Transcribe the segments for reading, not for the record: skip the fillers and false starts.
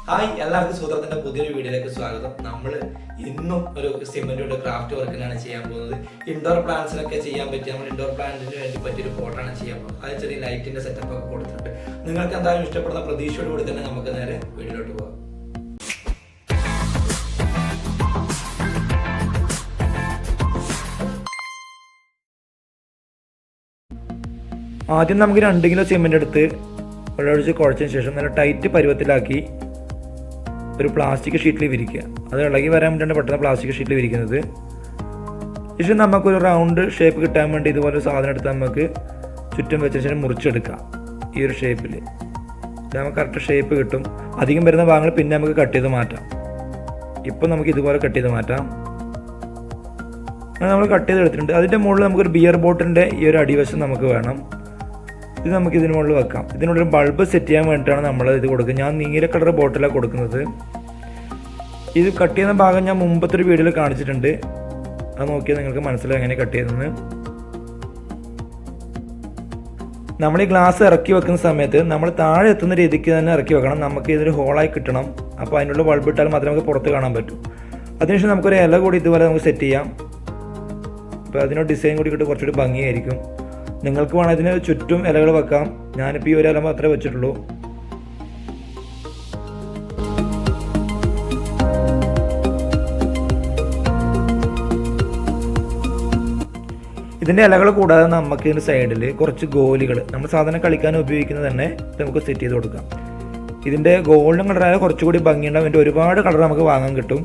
Hi, എല്ലാവർക്കും സൂത്രത്തിന്റെ പുതിയൊരു വീഡിയോയിലേക്ക് സ്വാഗതം. നമ്മൾ ഇന്നും ഒരു സിമെന്റിന്റെ ക്രാഫ്റ്റ് വർക്കിനാണ് ചെയ്യാൻ പോകുന്നത്. ഇൻഡോർ പ്ലാന്റ്സിനൊക്കെ ചെയ്യാൻ പറ്റിയ നമ്മൾ ഇൻഡോർ പ്ലാന്റിന് വേണ്ടി പറ്റിയൊരു പോട്ടാണ് ചെയ്യാൻ പോകുന്നത്. അത് ചെറിയ ലൈറ്റിന്റെ സെറ്റപ്പ് ഒക്കെ കൊടുത്തിട്ടുണ്ട്. നിങ്ങൾക്ക് എന്തായാലും ഇഷ്ടപ്പെടുന്ന പ്രതീക്ഷയോട് കൂടി തന്നെ നമുക്ക് നേരെ വീഡിയോയിലോട്ട് പോകാം. ആദ്യം നമുക്ക് 2 കിലോ സിമെന്റ് എടുത്ത് വെള്ളമൊഴിച്ച് കുഴച്ചതിന് ശേഷം നല്ല ടൈറ്റ് പരുവത്തിലാക്കി ഒരു പ്ലാസ്റ്റിക് ഷീറ്റിൽ വിരിക്കുക. അത് ഇളകി വരാൻ വേണ്ടിയാണ് പെട്ടെന്ന് പ്ലാസ്റ്റിക് ഷീറ്റിൽ വിരിക്കുന്നത്. ശേഷം നമുക്കൊരു റൗണ്ട് ഷേപ്പ് കിട്ടാൻ വേണ്ടി ഇതുപോലെ സാധനം എടുത്ത് നമുക്ക് ചുറ്റും വെച്ചതിന് ശേഷം മുറിച്ചെടുക്കാം. ഈ ഒരു ഷേപ്പിൽ നമുക്ക് കറക്റ്റ് ഷേപ്പ് കിട്ടും. അധികം വരുന്ന ഭാഗങ്ങൾ പിന്നെ നമുക്ക് കട്ട് ചെയ്ത് മാറ്റാം. ഇപ്പം നമുക്ക് ഇതുപോലെ കട്ട് ചെയ്ത് മാറ്റാം. അത് നമ്മൾ കട്ട് ചെയ്ത് എടുത്തിട്ടുണ്ട്. അതിൻ്റെ മുകളിൽ നമുക്കൊരു ബിയർ ബോട്ടിലിൻ്റെ ഈ ഒരു അടിവശം നമുക്ക് വേണം. ഇത് നമുക്ക് ഇതിന് മുകളിൽ വെക്കാം. ഇതിനുള്ളൊരു ബൾബ് സെറ്റ് ചെയ്യാൻ വേണ്ടിയിട്ടാണ് നമ്മൾ ഇത് കൊടുക്കുന്നത്. ഞാൻ നീല കളർ ബോട്ടിലാണ് കൊടുക്കുന്നത്. ഇത് കട്ട് ചെയ്യുന്ന ഭാഗം ഞാൻ മുമ്പത്തെ ഒരു വീഡിയോയിൽ കാണിച്ചിട്ടുണ്ട്. അത് നോക്കിയാൽ നിങ്ങൾക്ക് മനസ്സിലാവും എങ്ങനെ കട്ട് ചെയ്തെന്ന്. നമ്മൾ ഈ ഗ്ലാസ് ഇറക്കി വെക്കുന്ന സമയത്ത് നമ്മൾ താഴെ എത്തുന്ന രീതിക്ക് തന്നെ ഇറക്കി വെക്കണം. നമുക്ക് ഇതൊരു ഹോളായി കിട്ടണം. അപ്പോൾ അതിനുള്ള ബൾബ് ഇട്ടാൽ മാത്രമേ നമുക്ക് പുറത്ത് കാണാൻ പറ്റൂ. അതിനുശേഷം നമുക്കൊരു ഇല കൂടി ഇതുപോലെ നമുക്ക് സെറ്റ് ചെയ്യാം. അപ്പോൾ അതിനൊരു ഡിസൈൻ കൂടി കിട്ടും, കുറച്ചുകൂടി ഭംഗിയായിരിക്കും. നിങ്ങൾക്ക് വേണം ഇതിന് ചുറ്റും ഇലകൾ വെക്കാം. ഞാനിപ്പോൾ ഈ ഒരു ഇല മാത്രമേ വെച്ചിട്ടുള്ളൂ. ഇതിൻ്റെ ഇലകൾ കൂടാതെ നമുക്ക് ഇതിൻ്റെ സൈഡിൽ കുറച്ച് ഗോലികൾ നമ്മൾ സാധാരണ കളിക്കാൻ ഉപയോഗിക്കുന്നത് തന്നെ നമുക്ക് സെറ്റ് ചെയ്ത് കൊടുക്കാം. ഇതിൻ്റെ ഗോൾഡൻ കളറായ കുറച്ചുകൂടി ഭംഗിയുണ്ടാവും. ഇതിൻ്റെ ഒരുപാട് കളർ നമുക്ക് വാങ്ങാൻ കിട്ടും.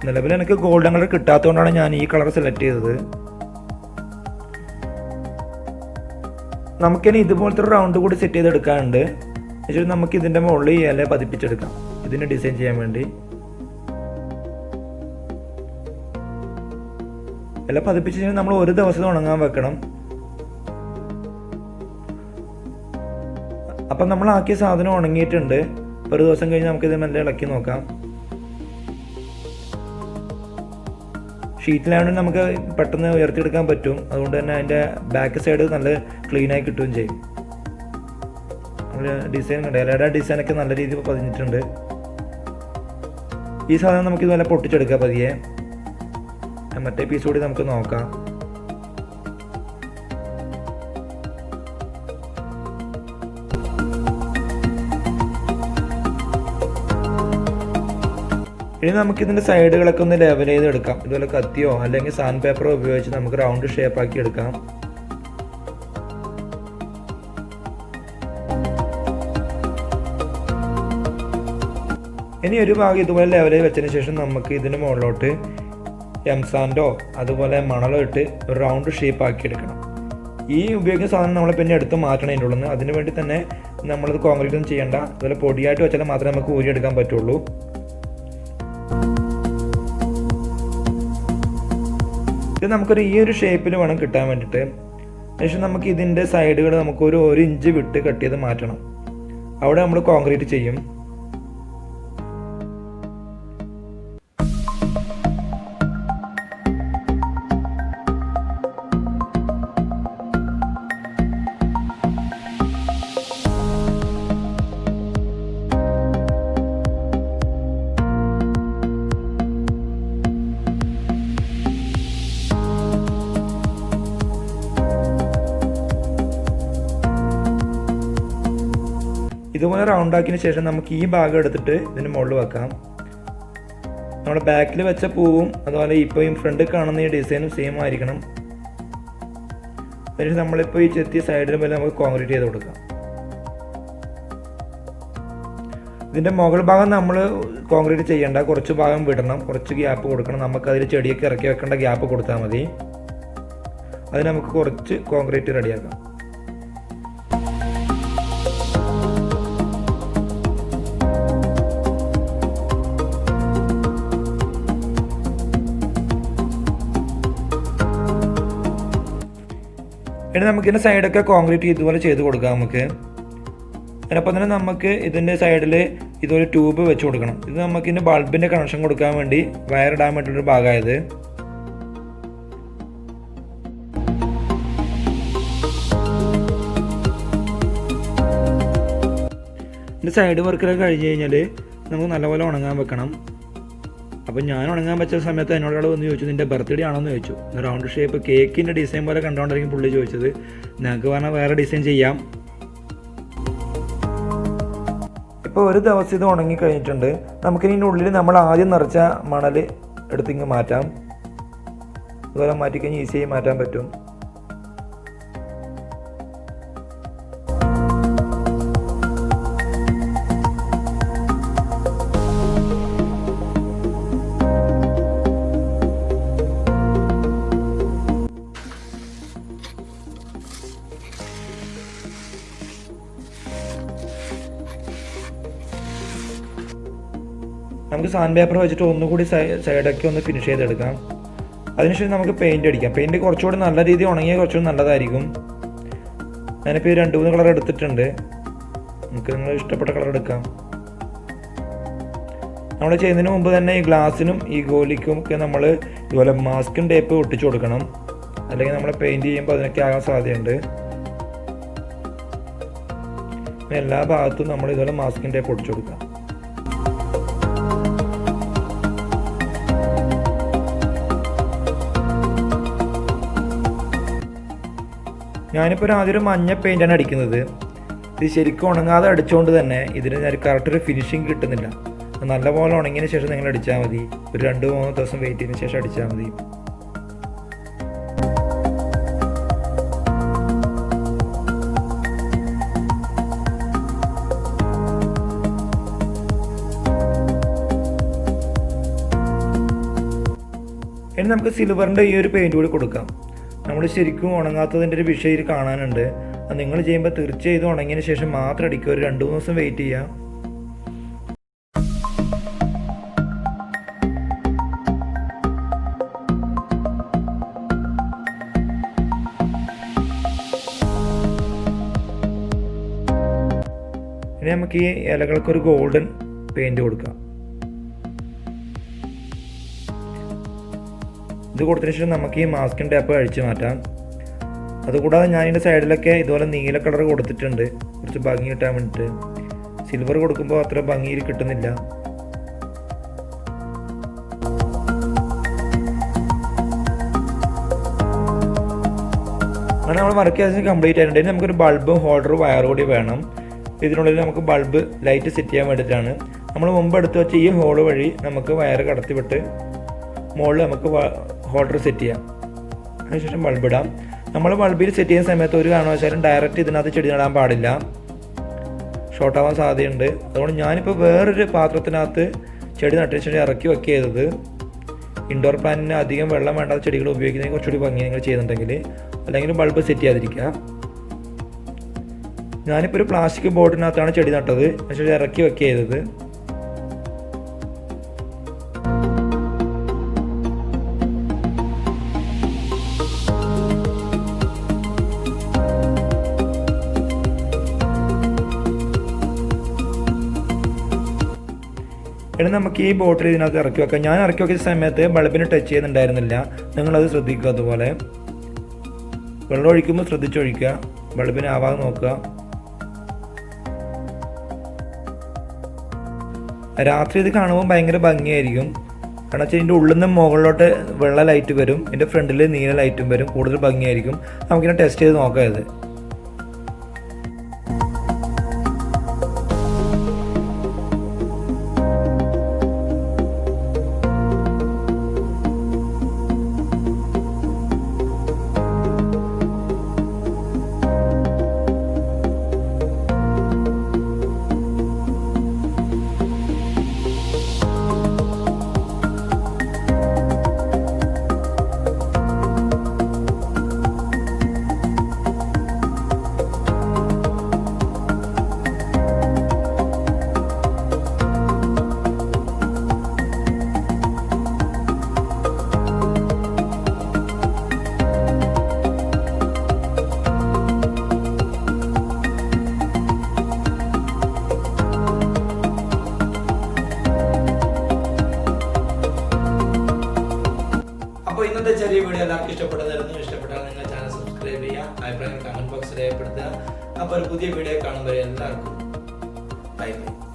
നിലവിൽ എനിക്ക് ഗോൾഡൻ കളർ കിട്ടാത്തതുകൊണ്ടാണ് ഞാൻ ഈ കളർ സെലക്ട് ചെയ്തത്. നമുക്കിനി ഇതുപോലത്തെ ഒരു റൗണ്ട് കൂടി സെറ്റ് ചെയ്തെടുക്കാനുണ്ട്. എന്നുവെച്ചാൽ നമുക്ക് ഇതിൻ്റെ മുകളിൽ ഈ ഇല പതിപ്പിച്ചെടുക്കാം ഇതിന് ഡിസൈൻ ചെയ്യാൻ വേണ്ടി. ഇല പതിപ്പിച്ച് കഴിഞ്ഞാൽ നമ്മൾ ഒരു ദിവസം ഉണങ്ങാൻ വെക്കണം. അപ്പം നമ്മൾ ആക്കിയ സാധനം ഉണങ്ങിയിട്ടുണ്ട്. ഒരു ദിവസം കഴിഞ്ഞ് നമുക്കിത് മെല്ലെ ഇളക്കി നോക്കാം. ഷീറ്റിലായതുകൊണ്ട് നമുക്ക് പെട്ടെന്ന് ഉയർത്തിയെടുക്കാൻ പറ്റും. അതുകൊണ്ട് തന്നെ അതിൻ്റെ ബാക്ക് സൈഡ് നല്ല ക്ലീനായി കിട്ടുകയും ചെയ്യും. ഡിസൈൻ കണ്ട് ഇലയുടെ ഡിസൈനൊക്കെ നല്ല രീതിയിൽ പതിഞ്ഞിട്ടുണ്ട്. ഈ സാധനം നമുക്ക് ഇതുപോലെ പൊട്ടിച്ചെടുക്കാം പതിയെ. മറ്റേ പീസ് കൂടി നമുക്ക് നോക്കാം. ഇനി നമുക്കിതിൻ്റെ സൈഡുകളൊക്കെ ഒന്ന് ലെവൽ ചെയ്ത് എടുക്കാം. ഇതുപോലെ കത്തിയോ അല്ലെങ്കിൽ സാൻഡ് പേപ്പറോ ഉപയോഗിച്ച് നമുക്ക് റൗണ്ട് ഷേപ്പ് ആക്കി എടുക്കാം. ഇനി ഒരു ഭാഗം ഇതുപോലെ ലെവൽ ചെയ്ത് വെച്ചതിന് ശേഷം നമുക്ക് ഇതിന് മുകളിലോട്ട് എംസാൻഡോ അതുപോലെ മണലോ ഇട്ട് ഒരു റൗണ്ട് ഷേപ്പ് ആക്കി എടുക്കണം. ഈ ഉപയോഗിക്കുന്ന സാധനം നമ്മൾ പിന്നെ എടുത്ത് മാറ്റണം അതിൻ്റെ ഉള്ളിൽ നിന്ന്. അതിന് വേണ്ടി തന്നെ നമ്മളത് കോൺക്രീറ്റ് ഒന്നും ചെയ്യേണ്ട. അതുപോലെ പൊടിയായിട്ട് വെച്ചാൽ മാത്രമേ നമുക്ക് ഊരിയെടുക്കാൻ പറ്റുള്ളൂ. ഇത് നമുക്കൊരു ഈ ഒരു ഷേപ്പിൽ വേണം കിട്ടാൻ വേണ്ടിയിട്ട്. ശേഷം നമുക്ക് ഇതിൻ്റെ സൈഡുകൾ നമുക്കൊരു 1 ഇഞ്ച് വിട്ട് കട്ട് ചെയ്ത് മാറ്റണം. അവിടെ നമ്മൾ കോൺക്രീറ്റ് ചെയ്യും. ഇതുപോലെ റൗണ്ട് ആക്കിയതിന് ശേഷം നമുക്ക് ഈ ഭാഗം എടുത്തിട്ട് ഇതിന് മുകളിൽ വെക്കാം. നമ്മുടെ ബാക്കിൽ വെച്ച പൂവും അതുപോലെ ഇപ്പോൾ ഈ ഫ്രണ്ടിൽ കാണുന്ന ഈ ഡിസൈനും സെയിം ആയിരിക്കണം. അതിന് നമ്മളിപ്പോൾ ഈ ചെത്തിയ സൈഡിന് പോലെ നമുക്ക് കോൺക്രീറ്റ് ചെയ്ത് കൊടുക്കാം. ഇതിൻ്റെ മുകൾ ഭാഗം നമ്മൾ കോൺക്രീറ്റ് ചെയ്യേണ്ട, കുറച്ച് ഭാഗം വിടണം, കുറച്ച് ഗ്യാപ്പ് കൊടുക്കണം. നമുക്കതിൽ ചെടിയൊക്കെ ഇറക്കി വെക്കേണ്ട ഗ്യാപ്പ് കൊടുത്താൽ മതി. അതിന് നമുക്ക് കുറച്ച് കോൺക്രീറ്റ് റെഡിയാക്കാം. ഇനി നമുക്കിതിൻ്റെ സൈഡൊക്കെ കോൺക്രീറ്റ് ഇതുപോലെ ചെയ്ത് കൊടുക്കാം നമുക്ക്. അതിനൊപ്പം തന്നെ നമുക്ക് ഇതിൻ്റെ സൈഡിൽ ഇതുപോലെ ട്യൂബ് വെച്ച് കൊടുക്കണം. ഇത് നമുക്കിതിൻ്റെ ബൾബിൻ്റെ കണക്ഷൻ കൊടുക്കാൻ വേണ്ടി വയർ ഇടാൻ വേണ്ടിയിട്ടൊരു ഭാഗമായത്. ഇതിൻ്റെ സൈഡ് വർക്കിലൊക്കെ കഴിഞ്ഞ് കഴിഞ്ഞാൽ നമുക്ക് നല്ലപോലെ ഉണങ്ങാൻ വെക്കണം. അപ്പോൾ ഞാൻ ഉണങ്ങാൻ വെച്ച സമയത്ത് എന്നോട് വന്ന് ചോദിച്ചു, നിൻ്റെ ബർത്ത്ഡേ ആണോ എന്ന് ചോദിച്ചു. റൗണ്ട് ഷേപ്പ് കേക്കിൻ്റെ ഡിസൈൻ പോലെ കണ്ടുകൊണ്ടായിരിക്കും പുള്ളി ചോദിച്ചത്. ഞങ്ങൾക്ക് പറഞ്ഞാൽ വേറെ ഡിസൈൻ ചെയ്യാം. ഇപ്പോൾ ഒരു ദിവസം ഇത് ഉണങ്ങി കഴിഞ്ഞിട്ടുണ്ട്. നമുക്കിതിൻ്റെ ഉള്ളിൽ നമ്മൾ ആദ്യം നിറച്ച മണൽ എടുത്തിങ്ങ് മാറ്റാം. അതുപോലെ മാറ്റിക്കഴിഞ്ഞാൽ ഈസിയായി മാറ്റാൻ പറ്റും. നമുക്ക് സാൻഡ് പേപ്പർ വെച്ചിട്ട് ഒന്നുകൂടി സൈഡൊക്കെ ഒന്ന് ഫിനിഷ് ചെയ്തെടുക്കാം. അതിനുശേഷം നമുക്ക് പെയിൻറ്റ് അടിക്കാം. പെയിൻറ്റ് കുറച്ചുകൂടി നല്ല രീതിയിൽ ഉണങ്ങിയാൽ കുറച്ചുകൂടി നല്ലതായിരിക്കും. ഞാനിപ്പോൾ 2-3 കളർ എടുത്തിട്ടുണ്ട്. നമുക്ക് നിങ്ങൾ ഇഷ്ടപ്പെട്ട കളർ എടുക്കാം. നമ്മൾ ചെയ്യുന്നതിന് മുമ്പ് തന്നെ ഈ ഗ്ലാസ്സിനും ഈ ഗോലിക്കും ഒക്കെ നമ്മൾ ഇതുപോലെ മാസ്കിൻ ടേപ്പ് ഒട്ടിച്ചു കൊടുക്കണം. അല്ലെങ്കിൽ നമ്മൾ പെയിൻറ്റ് ചെയ്യുമ്പോൾ അതിനൊക്കെ ആകാൻ സാധ്യതയുണ്ട്. എല്ലാ ഭാഗത്തും നമ്മൾ ഇതുപോലെ മാസ്കിൻ ടേപ്പ് ഒട്ടിച്ചു കൊടുക്കാം. ഞാനിപ്പോൾ ആദ്യം ഒരു മഞ്ഞ പെയിൻ്റാണ് അടിക്കുന്നത്. ഇത് ശരിക്കും ഉണങ്ങാതെ അടിച്ചുകൊണ്ട് തന്നെ ഇതിന് കറക്റ്റ് ഒരു ഫിനിഷിങ് കിട്ടുന്നില്ല. നല്ലപോലെ ഉണങ്ങിയതിന് ശേഷം നിങ്ങൾ അടിച്ചാൽ മതി. ഒരു 2-3 ദിവസം വെയിറ്റ് ചെയ്തതിന് ശേഷം അടിച്ചാൽ മതി. ഇനി നമുക്ക് സിൽവറിൻ്റെ ഈ ഒരു പെയിൻറ്റ് കൂടി കൊടുക്കാം. നമ്മൾ ശരിക്കും ഉണങ്ങാത്തതിൻ്റെ ഒരു വിഷയം കാണാനുണ്ട്. അത് നിങ്ങൾ ചെയ്യുമ്പോൾ തീർച്ചയായും ഉണങ്ങിയതിന് ശേഷം മാത്രം അടിക്കുക. ഒരു 2-3 ദിവസം വെയിറ്റ് ചെയ്യാം. ഇനി നമുക്ക് ഈ ഇലകൾക്കൊരു ഗോൾഡൻ പെയിൻറ്റ് കൊടുക്കാം. ഇത് കൊടുത്തതിന് ശേഷം നമുക്ക് ഈ മാസ്കിൻ ടേപ്പ് അഴിച്ച് മാറ്റാം. അതുകൂടാതെ ഞാൻ ഇതിൻ്റെ സൈഡിലൊക്കെ ഇതുപോലെ നീല കളർ കൊടുത്തിട്ടുണ്ട്, കുറച്ച് ഭംഗി കിട്ടാൻ വേണ്ടിയിട്ട്. സിൽവർ കൊടുക്കുമ്പോൾ അത്ര ഭംഗിയിൽ കിട്ടുന്നില്ല. അങ്ങനെ നമ്മൾ വർക്ക് ചെയ്ത് കംപ്ലീറ്റ് ആയിട്ടുണ്ടെങ്കിൽ നമുക്കൊരു ബൾബ് ഹോൾഡർ വയർ കൂടി വേണം. ഇതിനുള്ളിൽ നമുക്ക് ബൾബ് ലൈറ്റ് സെറ്റ് ചെയ്യാൻ വേണ്ടിയിട്ടാണ്. നമ്മൾ മുമ്പ് എടുത്ത് വെച്ച ഈ ഹോള് വഴി നമുക്ക് വയർ കടത്തിവിട്ട് മുകളിൽ നമുക്ക് ഹോൾഡർ സെറ്റ് ചെയ്യാം. അതിനുശേഷം ബൾബ് ഇടാം. നമ്മൾ ബൾബിൽ സെറ്റ് ചെയ്യുന്ന സമയത്ത് ഒരു കാരണവശാലും ഡയറക്റ്റ് ഇതിനകത്ത് ചെടി നടാൻ പാടില്ല, ഷോർട്ട് ആവാൻ സാധ്യതയുണ്ട്. അതുകൊണ്ട് ഞാനിപ്പോൾ വേറൊരു പാത്രത്തിനകത്ത് ചെടി നട്ടതിന് ശേഷം ഇറക്കി വെക്കുക ചെയ്തത്. ഇൻഡോർ പ്ലാന്റിന് അധികം വെള്ളം വേണ്ടാത്ത ചെടികൾ ഉപയോഗിക്കുന്നതിന് കുറച്ചുകൂടി ഭംഗി നിങ്ങൾ ചെയ്യുന്നുണ്ടെങ്കിൽ, അല്ലെങ്കിൽ ബൾബ് സെറ്റ് ചെയ്യാതിരിക്കുക. ഞാനിപ്പോൾ ഒരു പ്ലാസ്റ്റിക് ബോട്ടിനകത്താണ് ചെടി നട്ടത്, അതിനുശേഷം ഇറക്കി വെക്കുക ചെയ്തത്. ഇനി നമുക്ക് ഈ ബോട്ടിൽ ഇതിനകത്ത് ഇറക്കി വെക്കാം. ഞാൻ ഇറക്കി വെക്കുന്ന സമയത്ത് ബൾബിന് ടച്ച് ചെയ്യുന്നുണ്ടായിരുന്നില്ല. നിങ്ങളത് ശ്രദ്ധിക്കുക. അതുപോലെ വെള്ളം ഒഴിക്കുമ്പോൾ ശ്രദ്ധിച്ചൊഴിക്കുക, ബൾബിന് ആവാതെ നോക്കുക. രാത്രി ഇത് കാണുമ്പോൾ ഭയങ്കര ഭംഗിയായിരിക്കും. കാരണം വെച്ചാൽ ഇതിൻ്റെ ഉള്ളിൽ നിന്ന് മുകളിലോട്ട് വെള്ള ലൈറ്റ് വരും, ഇതിൻ്റെ ഫ്രണ്ടിൽ നീല ലൈറ്റും വരും, കൂടുതൽ ഭംഗിയായിരിക്കും. നമുക്കിനെ ടെസ്റ്റ് ചെയ്ത് നോക്കാം ഇത്. ഇന്നത്തെ ചെറിയ വീഡിയോ എല്ലാവർക്കും ഇഷ്ടപ്പെട്ടതായിരുന്നു. ഇഷ്ടപ്പെട്ടാൽ നിങ്ങൾ ചാനൽ സബ്സ്ക്രൈബ് ചെയ്യുക, അഭിപ്രായം കമന്റ് ബോക്സിൽ രേഖപ്പെടുത്തുക. അപ്പോൾ ഒരു പുതിയ വീഡിയോ കാണുമ്പോൾ എല്ലാവർക്കും ബൈ ബൈ.